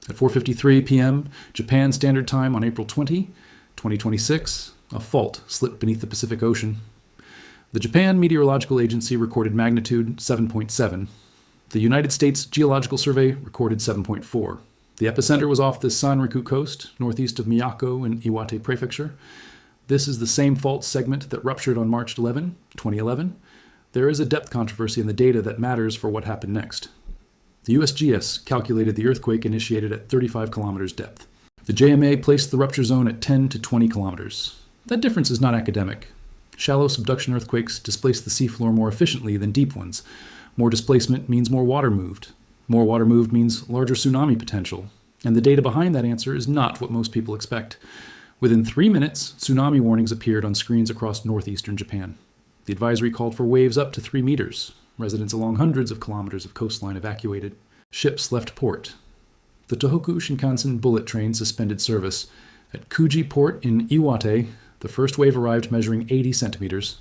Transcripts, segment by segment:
At 4:53 p.m. Japan Standard Time on April 20, 2026, a fault slipped beneath the Pacific Ocean. The Japan Meteorological Agency recorded magnitude 7.7. The United States Geological Survey recorded 7.4. The epicenter was off the Sanriku coast, northeast of Miyako in Iwate Prefecture. This is the same fault segment that ruptured on March 11, 2011. There is a depth controversy in the data that matters for what happened next. The USGS calculated the earthquake initiated at 35 kilometers depth. The JMA placed the rupture zone at 10 to 20 kilometers. That difference is not academic. Shallow subduction earthquakes displace the seafloor more efficiently than deep ones. More displacement means more water moved. More water moved means larger tsunami potential. And the data behind that answer is not what most people expect. Within 3 minutes, tsunami warnings appeared on screens across northeastern Japan. The advisory called for waves up to 3 meters. Residents along hundreds of kilometers of coastline evacuated. Ships left port. The Tohoku Shinkansen bullet train suspended service. At Kuji Port in Iwate, the first wave arrived measuring 80 centimeters.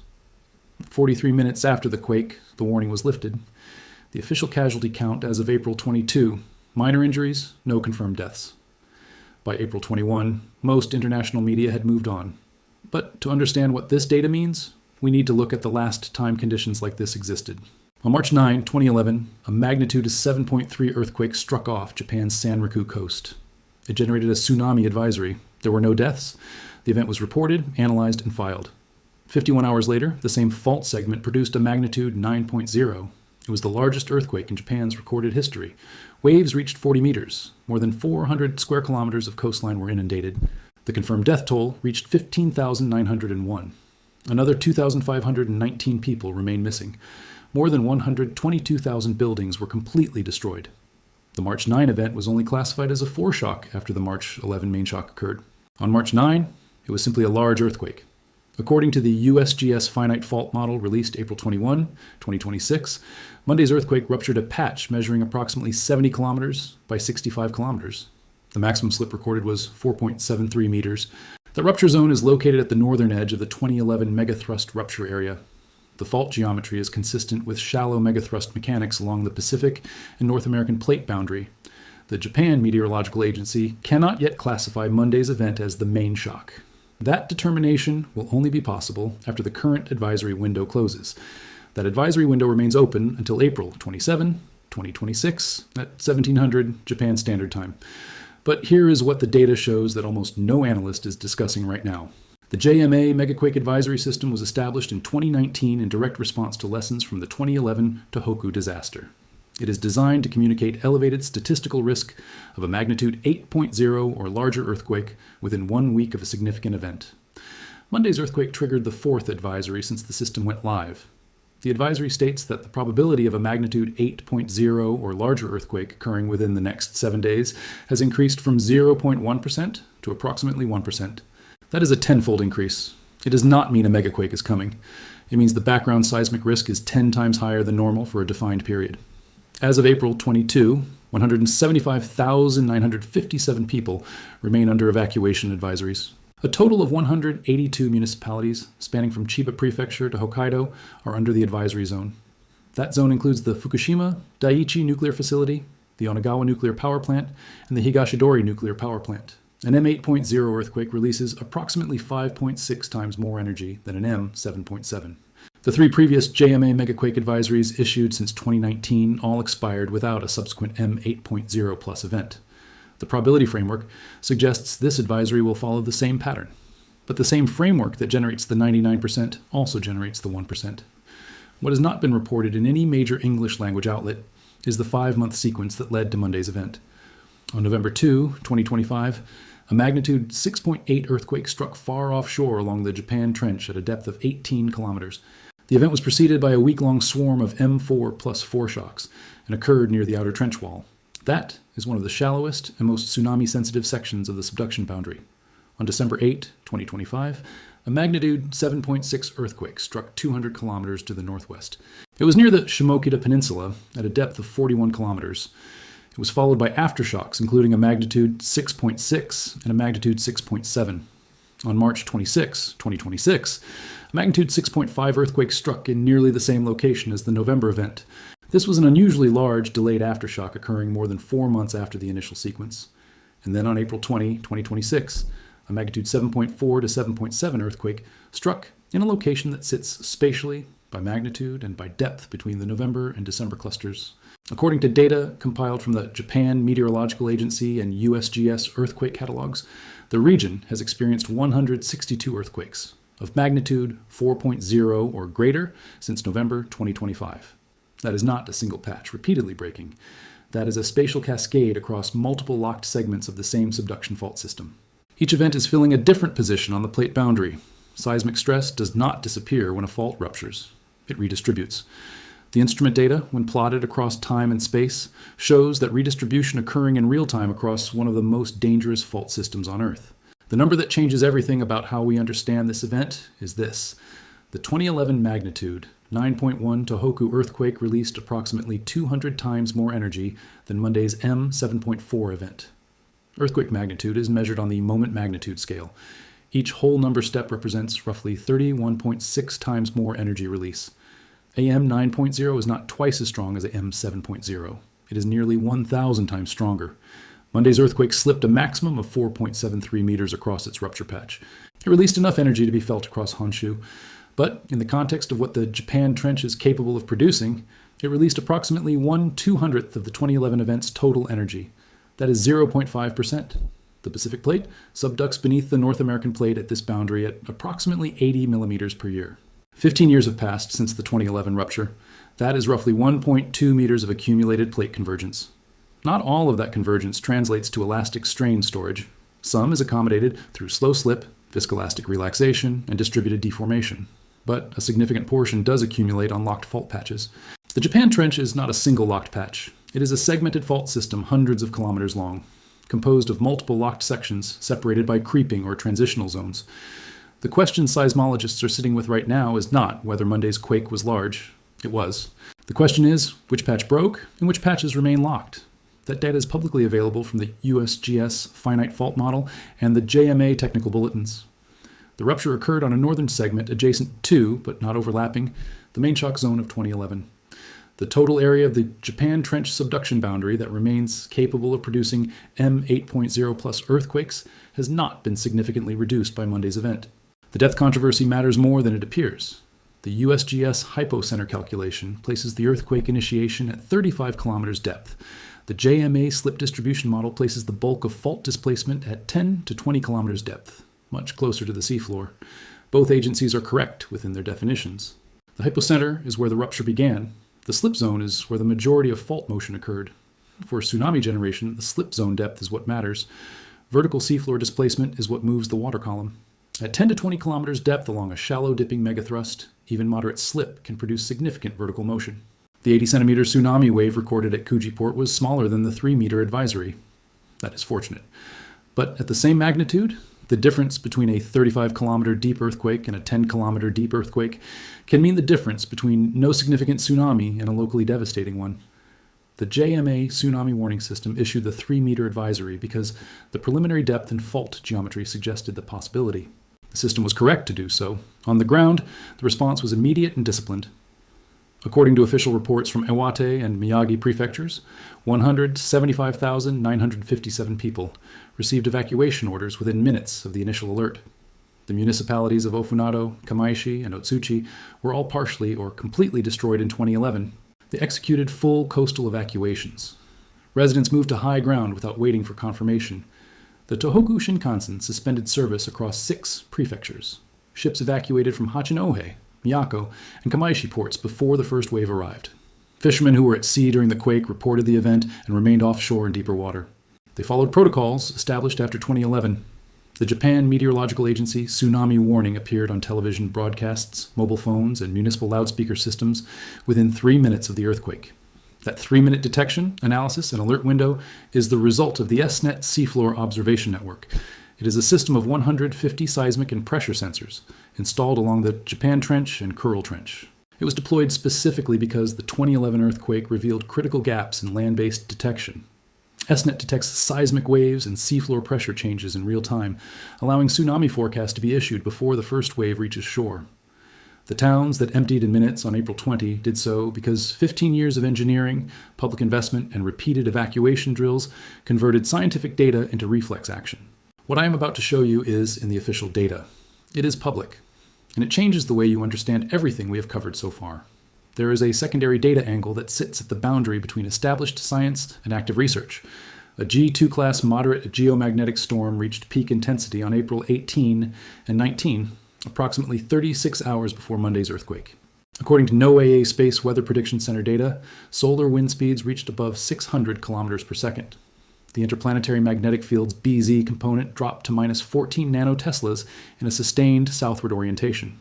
43 minutes after the quake, the warning was lifted. The official casualty count as of April 22, minor injuries, no confirmed deaths. By April 21, most international media had moved on. But to understand what this data means, we need to look at the last time conditions like this existed. On March 9, 2011, a magnitude 7.3 earthquake struck off Japan's Sanriku coast. It generated a tsunami advisory. There were no deaths. The event was reported, analyzed, and filed. 51 hours later, the same fault segment produced a magnitude 9.0. It was the largest earthquake in Japan's recorded history. Waves reached 40 meters. More than 400 square kilometers of coastline were inundated. The confirmed death toll reached 15,901. Another 2,519 people remain missing. More than 122,000 buildings were completely destroyed. The March 9 event was only classified as a foreshock after the March 11 main shock occurred. On March 9, it was simply a large earthquake. According to the USGS finite fault model released April 21, 2026, Monday's earthquake ruptured a patch measuring approximately 70 kilometers by 65 kilometers. The maximum slip recorded was 4.73 meters. The rupture zone is located at the northern edge of the 2011 megathrust rupture area. The fault geometry is consistent with shallow megathrust mechanics along the Pacific and North American plate boundary. The Japan Meteorological Agency cannot yet classify Monday's event as the main shock. That determination will only be possible after the current advisory window closes. That advisory window remains open until April 27, 2026 at 1700 Japan Standard Time. But here is what the data shows that almost no analyst is discussing right now. The JMA Megaquake Advisory System was established in 2019 in direct response to lessons from the 2011 Tohoku disaster. It is designed to communicate elevated statistical risk of a magnitude 8.0 or larger earthquake within 1 week of a significant event. Monday's earthquake triggered the fourth advisory since the system went live. The advisory states that the probability of a magnitude 8.0 or larger earthquake occurring within the next 7 days has increased from 0.1% to approximately 1%. That is a tenfold increase. It does not mean a megaquake is coming. It means the background seismic risk is 10 times higher than normal for a defined period. As of April 22, 175,957 people remain under evacuation advisories. A total of 182 municipalities, spanning from Chiba Prefecture to Hokkaido, are under the advisory zone. That zone includes the Fukushima Daiichi Nuclear Facility, the Onagawa Nuclear Power Plant, and the Higashidori Nuclear Power Plant. An M8.0 earthquake releases approximately 5.6 times more energy than an M7.7. The 3 previous JMA megaquake advisories issued since 2019 all expired without a subsequent M8.0 plus event. The probability framework suggests this advisory will follow the same pattern. But the same framework that generates the 99% also generates the 1%. What has not been reported in any major English language outlet is the 5-month sequence that led to Monday's event. On November 2, 2025, a magnitude 6.8 earthquake struck far offshore along the Japan Trench at a depth of 18 kilometers. The event was preceded by a week-long swarm of M4 plus foreshocks and occurred near the outer trench wall. That is one of the shallowest and most tsunami-sensitive sections of the subduction boundary. On December 8, 2025, a magnitude 7.6 earthquake struck 200 kilometers to the northwest. It was near the Shimokita Peninsula at a depth of 41 kilometers. It was followed by aftershocks, including a magnitude 6.6 and a magnitude 6.7. On March 26, 2026, a magnitude 6.5 earthquake struck in nearly the same location as the November event. This was an unusually large delayed aftershock occurring more than 4 months after the initial sequence. And then on April 20, 2026, a magnitude 7.4 to 7.7 earthquake struck in a location that sits spatially, by magnitude, and by depth between the November and December clusters. According to data compiled from the Japan Meteorological Agency and USGS earthquake catalogs, the region has experienced 162 earthquakes of magnitude 4.0 or greater since November 2025. That is not a single patch repeatedly breaking. That is a spatial cascade across multiple locked segments of the same subduction fault system. Each event is filling a different position on the plate boundary. Seismic stress does not disappear when a fault ruptures. It redistributes. The instrument data, when plotted across time and space, shows that redistribution occurring in real time across one of the most dangerous fault systems on Earth. The number that changes everything about how we understand this event is this. The 2011 magnitude 9.1 Tohoku earthquake released approximately 200 times more energy than Monday's M7.4 event. Earthquake magnitude is measured on the moment magnitude scale. Each whole number step represents roughly 31.6 times more energy release. A M9.0 is not twice as strong as a M7.0. It is nearly 1,000 times stronger. Monday's earthquake slipped a maximum of 4.73 meters across its rupture patch. It released enough energy to be felt across Honshu, but in the context of what the Japan Trench is capable of producing, it released approximately 1/200th of the 2011 event's total energy. That is 0.5%. The Pacific Plate subducts beneath the North American Plate at this boundary at approximately 80 millimeters per year. 15 years have passed since the 2011 rupture. That is roughly 1.2 meters of accumulated plate convergence. Not all of that convergence translates to elastic strain storage. Some is accommodated through slow slip, viscoelastic relaxation, and distributed deformation. But a significant portion does accumulate on locked fault patches. The Japan Trench is not a single locked patch. It is a segmented fault system hundreds of kilometers long, composed of multiple locked sections separated by creeping or transitional zones. The question seismologists are sitting with right now is not whether Monday's quake was large. It was. The question is which patch broke and which patches remain locked. That data is publicly available from the USGS finite fault model and the JMA technical bulletins. The rupture occurred on a northern segment adjacent to, but not overlapping, the main shock zone of 2011. The total area of the Japan Trench subduction boundary that remains capable of producing M8.0 plus earthquakes has not been significantly reduced by Monday's event. The depth controversy matters more than it appears. The USGS hypocenter calculation places the earthquake initiation at 35 kilometers depth. The JMA slip distribution model places the bulk of fault displacement at 10 to 20 kilometers depth, much closer to the seafloor. Both agencies are correct within their definitions. The hypocenter is where the rupture began. The slip zone is where the majority of fault motion occurred. For tsunami generation, the slip zone depth is what matters. Vertical seafloor displacement is what moves the water column. At 10 to 20 kilometers depth along a shallow dipping megathrust, even moderate slip can produce significant vertical motion. The 80 centimeter tsunami wave recorded at Kujiport was smaller than the 3-meter advisory. That is fortunate. But at the same magnitude, the difference between a 35-kilometer deep earthquake and a 10-kilometer deep earthquake can mean the difference between no significant tsunami and a locally devastating one. The JMA tsunami warning system issued the 3-meter advisory because the preliminary depth and fault geometry suggested the possibility. The system was correct to do so. On the ground, the response was immediate and disciplined. According to official reports from Iwate and Miyagi prefectures, 175,957 people received evacuation orders within minutes of the initial alert. The municipalities of Ofunado, Kamaishi, and Otsuchi were all partially or completely destroyed in 2011. They executed full coastal evacuations. Residents moved to high ground without waiting for confirmation. The Tohoku Shinkansen suspended service across 6 prefectures. Ships evacuated from Hachinohe, Miyako, and Kamaishi ports before the first wave arrived. Fishermen who were at sea during the quake reported the event and remained offshore in deeper water. They followed protocols established after 2011. The Japan Meteorological Agency tsunami warning appeared on television broadcasts, mobile phones, and municipal loudspeaker systems within 3 minutes of the earthquake. That 3-minute detection, analysis, and alert window is the result of the SNET Seafloor Observation Network. It is a system of 150 seismic and pressure sensors installed along the Japan Trench and Kuril Trench. It was deployed specifically because the 2011 earthquake revealed critical gaps in land-based detection. SNET detects seismic waves and seafloor pressure changes in real time, allowing tsunami forecasts to be issued before the first wave reaches shore. The towns that emptied in minutes on April 20 did so because 15 years of engineering, public investment, and repeated evacuation drills converted scientific data into reflex action. What I am about to show you is in the official data. It is public, and it changes the way you understand everything we have covered so far. There is a secondary data angle that sits at the boundary between established science and active research. A G2 class moderate geomagnetic storm reached peak intensity on April 18 and 19, approximately 36 hours before Monday's earthquake. According to NOAA Space Weather Prediction Center data, solar wind speeds reached above 600 kilometers per second. The interplanetary magnetic field's BZ component dropped to minus 14 nanoteslas in a sustained southward orientation.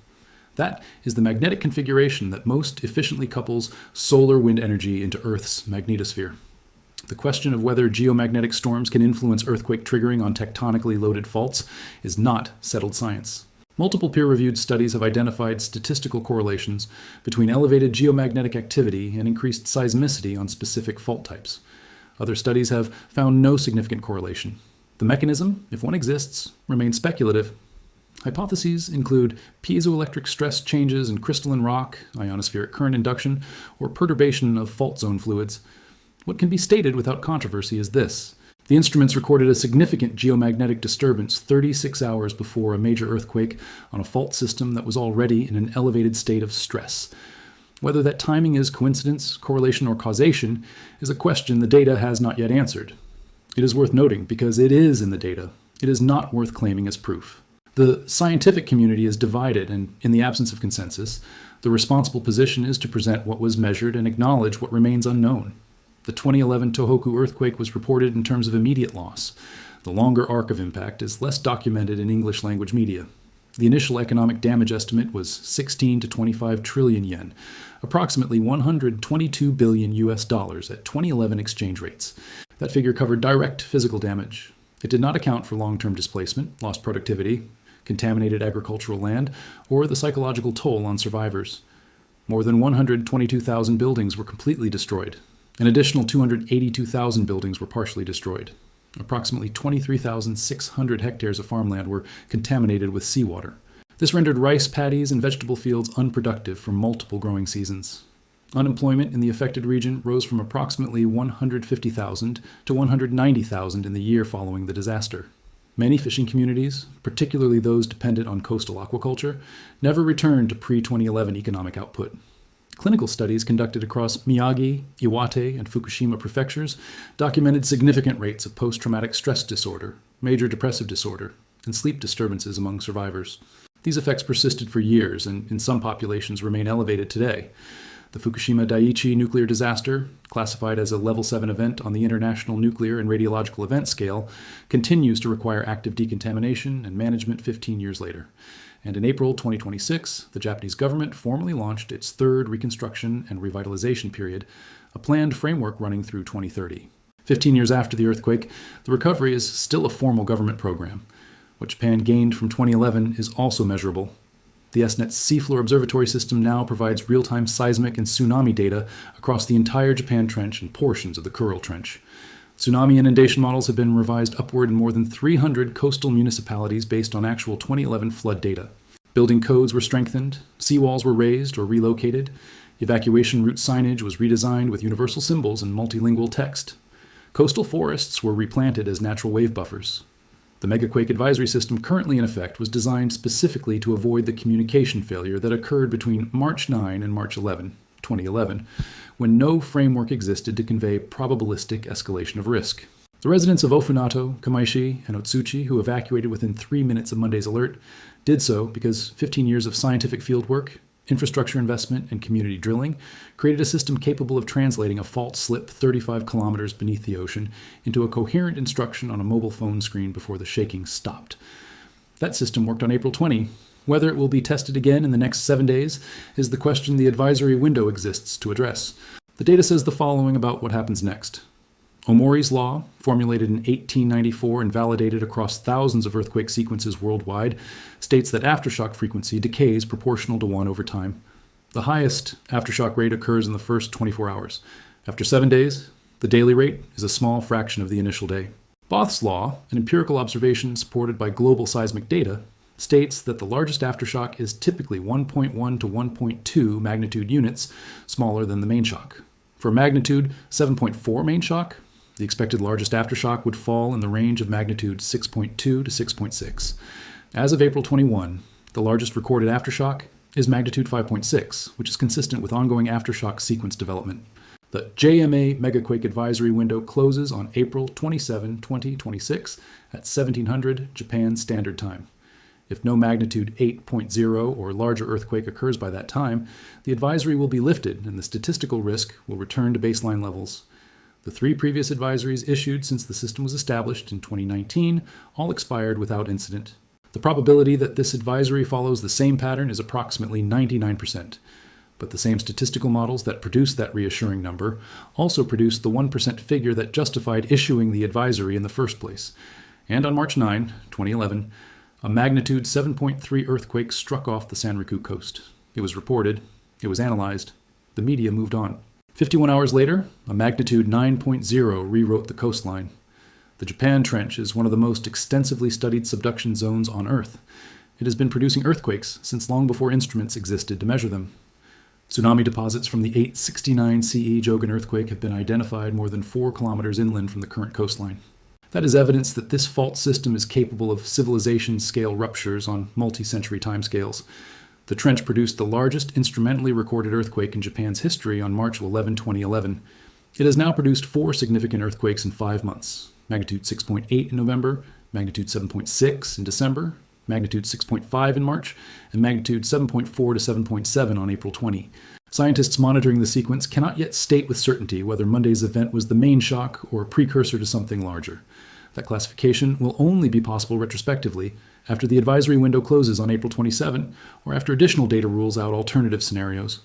That is the magnetic configuration that most efficiently couples solar wind energy into Earth's magnetosphere. The question of whether geomagnetic storms can influence earthquake triggering on tectonically loaded faults is not settled science. Multiple peer-reviewed studies have identified statistical correlations between elevated geomagnetic activity and increased seismicity on specific fault types. Other studies have found no significant correlation. The mechanism, if one exists, remains speculative. Hypotheses include piezoelectric stress changes in crystalline rock, ionospheric current induction, or perturbation of fault zone fluids. What can be stated without controversy is this. The instruments recorded a significant geomagnetic disturbance 36 hours before a major earthquake on a fault system that was already in an elevated state of stress. Whether that timing is coincidence, correlation, or causation is a question the data has not yet answered. It is worth noting because it is in the data. It is not worth claiming as proof. The scientific community is divided, and in the absence of consensus, the responsible position is to present what was measured and acknowledge what remains unknown. The 2011 Tohoku earthquake was reported in terms of immediate loss. The longer arc of impact is less documented in English language media. The initial economic damage estimate was 16 to 25 trillion yen, approximately 122 billion US dollars at 2011 exchange rates. That figure covered direct physical damage. It did not account for long-term displacement, lost productivity, contaminated agricultural land, or the psychological toll on survivors. More than 122,000 buildings were completely destroyed. An additional 282,000 buildings were partially destroyed. Approximately 23,600 hectares of farmland were contaminated with seawater. This rendered rice paddies and vegetable fields unproductive for multiple growing seasons. Unemployment in the affected region rose from approximately 150,000 to 190,000 in the year following the disaster. Many fishing communities, particularly those dependent on coastal aquaculture, never returned to pre-2011 economic output. Clinical studies conducted across Miyagi, Iwate, and Fukushima prefectures documented significant rates of post-traumatic stress disorder, major depressive disorder, and sleep disturbances among survivors. These effects persisted for years and in some populations remain elevated today. The Fukushima Daiichi nuclear disaster, classified as a Level 7 event on the International Nuclear and Radiological Event Scale, continues to require active decontamination and management 15 years later. And in April 2026, the Japanese government formally launched its third reconstruction and revitalization period, a planned framework running through 2030. 15 years after the earthquake, the recovery is still a formal government program. What Japan gained from 2011 is also measurable. The SNET's seafloor observatory system now provides real-time seismic and tsunami data across the entire Japan Trench and portions of the Kuril Trench. Tsunami inundation models have been revised upward in more than 300 coastal municipalities based on actual 2011 flood data. Building codes were strengthened, seawalls were raised or relocated, evacuation route signage was redesigned with universal symbols and multilingual text. Coastal forests were replanted as natural wave buffers. The Megaquake advisory system currently in effect was designed specifically to avoid the communication failure that occurred between March 9 and March 11, 2011, when no framework existed to convey probabilistic escalation of risk. The residents of Ofunato, Kamaishi, and Otsuchi, who evacuated within 3 minutes of Monday's alert, did so because 15 years of scientific fieldwork, infrastructure investment, and community drilling created a system capable of translating a fault slip 35 kilometers beneath the ocean into a coherent instruction on a mobile phone screen before the shaking stopped. That system worked on April 20. Whether it will be tested again in the next 7 days is the question the advisory window exists to address. The data says the following about what happens next. Omori's law, formulated in 1894 and validated across thousands of earthquake sequences worldwide, states that aftershock frequency decays proportional to 1 over time. The highest aftershock rate occurs in the first 24 hours. After 7 days, the daily rate is a small fraction of the initial day. Both's law, an empirical observation supported by global seismic data, states that the largest aftershock is typically 1.1 to 1.2 magnitude units smaller than the main shock. For a magnitude 7.4 main shock, the expected largest aftershock would fall in the range of magnitude 6.2 to 6.6. As of April 21, the largest recorded aftershock is magnitude 5.6, which is consistent with ongoing aftershock sequence development. The JMA Megaquake advisory window closes on April 27, 2026 at 1700 Japan Standard Time. If no magnitude 8.0 or larger earthquake occurs by that time, the advisory will be lifted and the statistical risk will return to baseline levels. The 3 previous advisories issued since the system was established in 2019 all expired without incident. The probability that this advisory follows the same pattern is approximately 99%, but the same statistical models that produced that reassuring number also produced the 1% figure that justified issuing the advisory in the first place. And on March 9, 2011, a magnitude 7.3 earthquake struck off the Sanriku coast. It was reported, it was analyzed, the media moved on. 51 hours later, a magnitude 9.0 rewrote the coastline. The Japan Trench is one of the most extensively studied subduction zones on Earth. It has been producing earthquakes since long before instruments existed to measure them. Tsunami deposits from the 869 CE Jogan earthquake have been identified more than 4 kilometers inland from the current coastline. That is evidence that this fault system is capable of civilization-scale ruptures on multi-century timescales. The trench produced the largest instrumentally recorded earthquake in Japan's history on March 11, 2011. It has now produced 4 significant earthquakes in 5 months. Magnitude 6.8 in November, magnitude 7.6 in December, magnitude 6.5 in March, and magnitude 7.4 to 7.7 on April 20. Scientists monitoring the sequence cannot yet state with certainty whether Monday's event was the main shock or a precursor to something larger. That classification will only be possible retrospectively after the advisory window closes on April 27 or after additional data rules out alternative scenarios.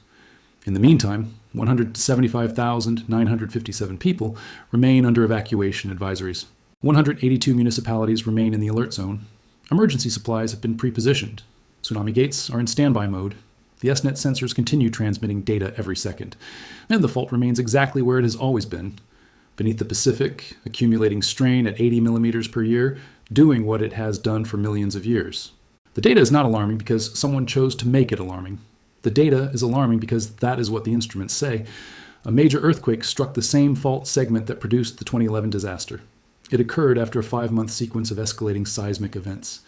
In the meantime, 175,957 people remain under evacuation advisories. 182 municipalities remain in the alert zone. Emergency supplies have been pre-positioned. Tsunami gates are in standby mode. The SNet sensors continue transmitting data every second. And the fault remains exactly where it has always been, beneath the Pacific, accumulating strain at 80 millimeters per year, doing what it has done for millions of years. The data is not alarming because someone chose to make it alarming. The data is alarming because that is what the instruments say. A major earthquake struck the same fault segment that produced the 2011 disaster. It occurred after a 5-month sequence of escalating seismic events.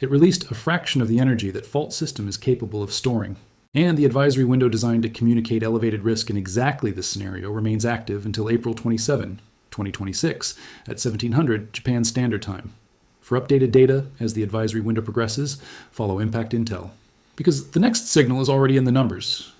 It released a fraction of the energy that fault system is capable of storing. And the advisory window designed to communicate elevated risk in exactly this scenario remains active until April 27, 2026 at 1700 Japan Standard Time. For updated data as the advisory window progresses, follow Impact Intel. Because the next signal is already in the numbers.